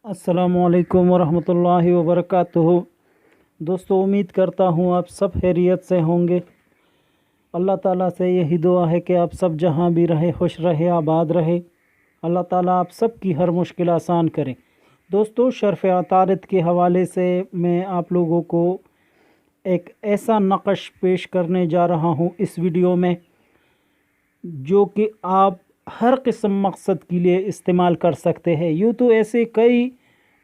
अस्सलामुअलैकुम वरहमतुल्लाहि वबरकातुहू। दोस्तों, उम्मीद करता हूँ आप सब खैरियत से होंगे। अल्लाह ताला से यही दुआ है कि आप सब जहाँ भी रहे खुश रहे, आबाद रहे। अल्लाह ताला आप सब की हर मुश्किल आसान करें। दोस्तों, शर्फ़ अतारत के हवाले से मैं आप लोगों को एक ऐसा नक़श पेश करने जा रहा हूँ इस वीडियो में, जो कि आप हर किस्म मकसद के लिए इस्तेमाल कर सकते हैं। यूँ तो ऐसे कई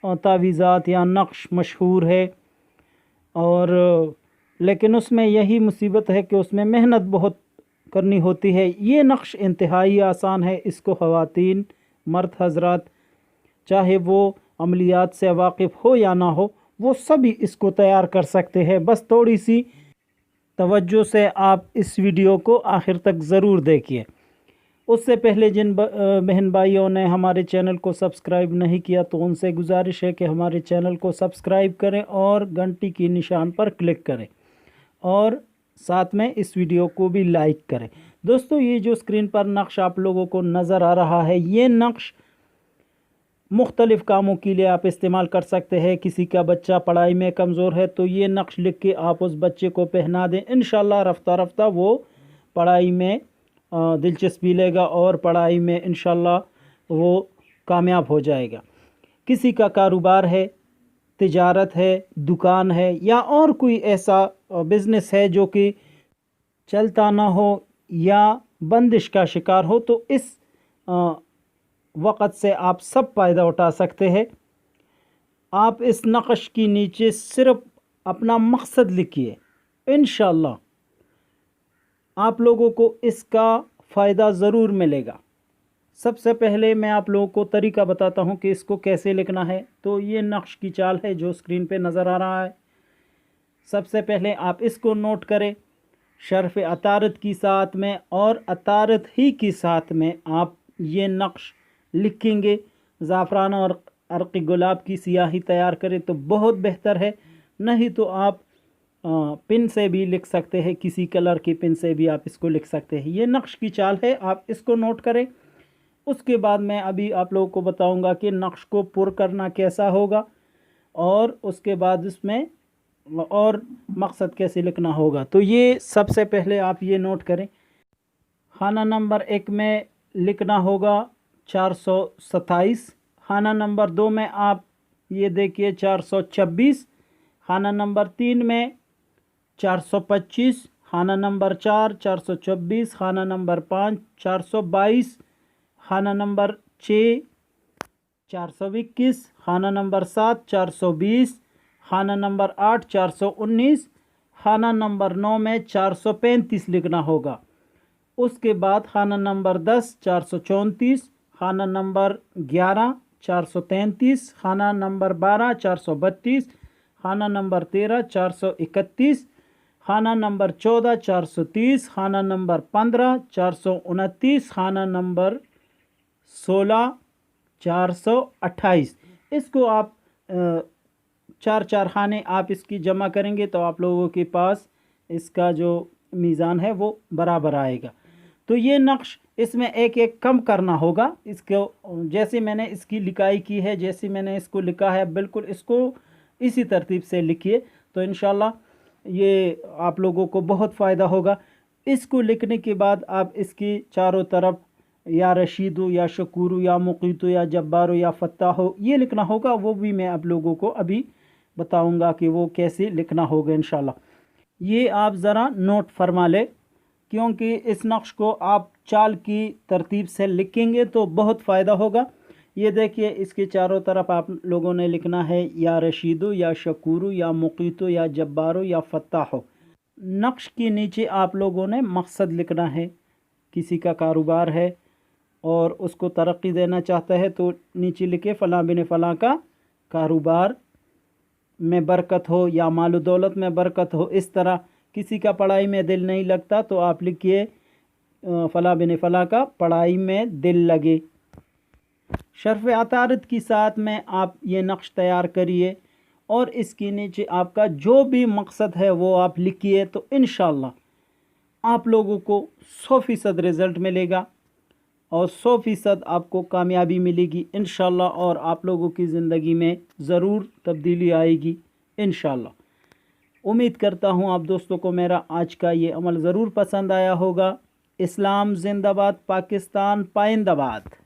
तावीज़ात या नक्श मशहूर है, और लेकिन उसमें यही मुसीबत है कि उसमें मेहनत बहुत करनी होती है। ये नक्श इंतहाई आसान है। इसको ख़वातीन, मर्द हजरात, चाहे वो अमलियात से वाकिफ़ हो या ना हो, वो सभी इसको तैयार कर सकते हैं। बस थोड़ी सी तवज्जो से आप इस वीडियो को आखिर तक ज़रूर देखिए। उससे पहले जिन बहन भाइयों ने हमारे चैनल को सब्सक्राइब नहीं किया, तो उनसे गुजारिश है कि हमारे चैनल को सब्सक्राइब करें और घंटी की निशान पर क्लिक करें, और साथ में इस वीडियो को भी लाइक करें। दोस्तों, ये जो स्क्रीन पर नक्श आप लोगों को नज़र आ रहा है, ये नक्श मुख्तलिफ़ कामों के लिए आप इस्तेमाल कर सकते हैं। किसी का बच्चा पढ़ाई में कमज़ोर है, तो ये नक्श लिख के आप उस बच्चे को पहना दें। इंशाल्लाह रफ्ता रफ्ता वो पढ़ाई में दिलचस्पी लेगा और पढ़ाई में इंशाल्लाह वो कामयाब हो जाएगा। किसी का कारोबार है, तिजारत है, दुकान है, या और कोई ऐसा बिज़नेस है जो कि चलता ना हो या बंदिश का शिकार हो, तो इस वक़्त से आप सब फ़ायदा उठा सकते हैं। आप इस नक़श के नीचे सिर्फ अपना मकसद लिखिए, इंशाल्लाह आप लोगों को इसका फ़ायदा ज़रूर मिलेगा। सबसे पहले मैं आप लोगों को तरीका बताता हूँ कि इसको कैसे लिखना है। तो ये नक्श की चाल है जो स्क्रीन पे नज़र आ रहा है। सबसे पहले आप इसको नोट करें। शर्फ़ अतारत की साथ में और अतारत ही की साथ में आप ये नक्श लिखेंगे। ज़ाफ़रान और अर्क़ गुलाब की सियाही तैयार करें तो बहुत बेहतर है, नहीं तो आप पिन से भी लिख सकते हैं। किसी कलर की पिन से भी आप इसको लिख सकते हैं। ये नक्श की चाल है, आप इसको नोट करें। उसके बाद मैं अभी आप लोगों को बताऊंगा कि नक्श को पुर करना कैसा होगा, और उसके बाद इसमें और मकसद कैसे लिखना होगा। तो ये सबसे पहले आप ये नोट करें। खाना नंबर 1 में लिखना होगा 427। खाना नंबर 2 में आप ये देखिए 426। खाना नंबर 3 में 425। खाना नंबर 4 424। खाना नंबर 5 422। खाना नंबर 6 421। खाना नंबर 7 420। खाना नंबर 8 419। खाना नंबर 9 में 435 लिखना होगा। उसके बाद खाना नंबर 10 434। खाना नंबर 11 433। खाना नंबर 12 432। खाना नंबर 13 431। खाना नंबर 14 430। खाना नंबर 15 429। खाना नंबर 16 428। इसको आप चार चार खाने आप इसकी जमा करेंगे तो आप लोगों के पास इसका जो मीज़ान है वो बराबर आएगा। तो ये नक्श इसमें एक एक कम करना होगा। इसको जैसे मैंने इसकी लिखाई की है, जैसे मैंने इसको लिखा है, बिल्कुल इसको इसी तरतीब से लिखिए, तो इंशाल्लाह ये आप लोगों को बहुत फ़ायदा होगा। इसको लिखने के बाद आप इसकी चारों तरफ या रशीदो या शकूरो या मुक़ीतो या जब्बारो या फ़त्ताहो ये लिखना होगा। वो भी मैं आप लोगों को अभी बताऊंगा कि वो कैसे लिखना होगा इंशाल्लाह। ये आप ज़रा नोट फरमा लें, क्योंकि इस नक्श को आप चाल की तरतीब से लिखेंगे तो बहुत फ़ायदा होगा। ये देखिए, इसके चारों तरफ आप लोगों ने लिखना है या रशीदो या शकूरो या मुक़ीतो या जब्बारो या फ़त्ताहो। नक्श के नीचे आप लोगों ने मकसद लिखना है। किसी का कारोबार है और उसको तरक्की देना चाहता है, तो नीचे लिखे फ़लाँ बिन फ़लाँ का कारोबार में बरकत हो या माल दौलत में बरकत हो। इस तरह किसी का पढ़ाई में दिल नहीं लगता, तो आप लिखिए फ़लाँ बिन फ़लाँ का पढ़ाई में दिल लगे। शर्फ़ अतारत की साथ में आप ये नक्श तैयार करिए, और इसके नीचे आपका जो भी मकसद है वो आप लिखिए, तो इंशाल्लाह आप लोगों को 100% रिज़ल्ट मिलेगा। اور 100% آپ کو کامیابی ملے گی انشاءاللہ، اور آپ لوگوں کی زندگی میں ضرور تبدیلی آئے گی انشاءاللہ۔ امید کرتا ہوں آپ دوستوں کو میرا آج کا یہ عمل ضرور پسند آیا ہوگا۔ اسلام زندہ باد، پاکستان پائندہ باد۔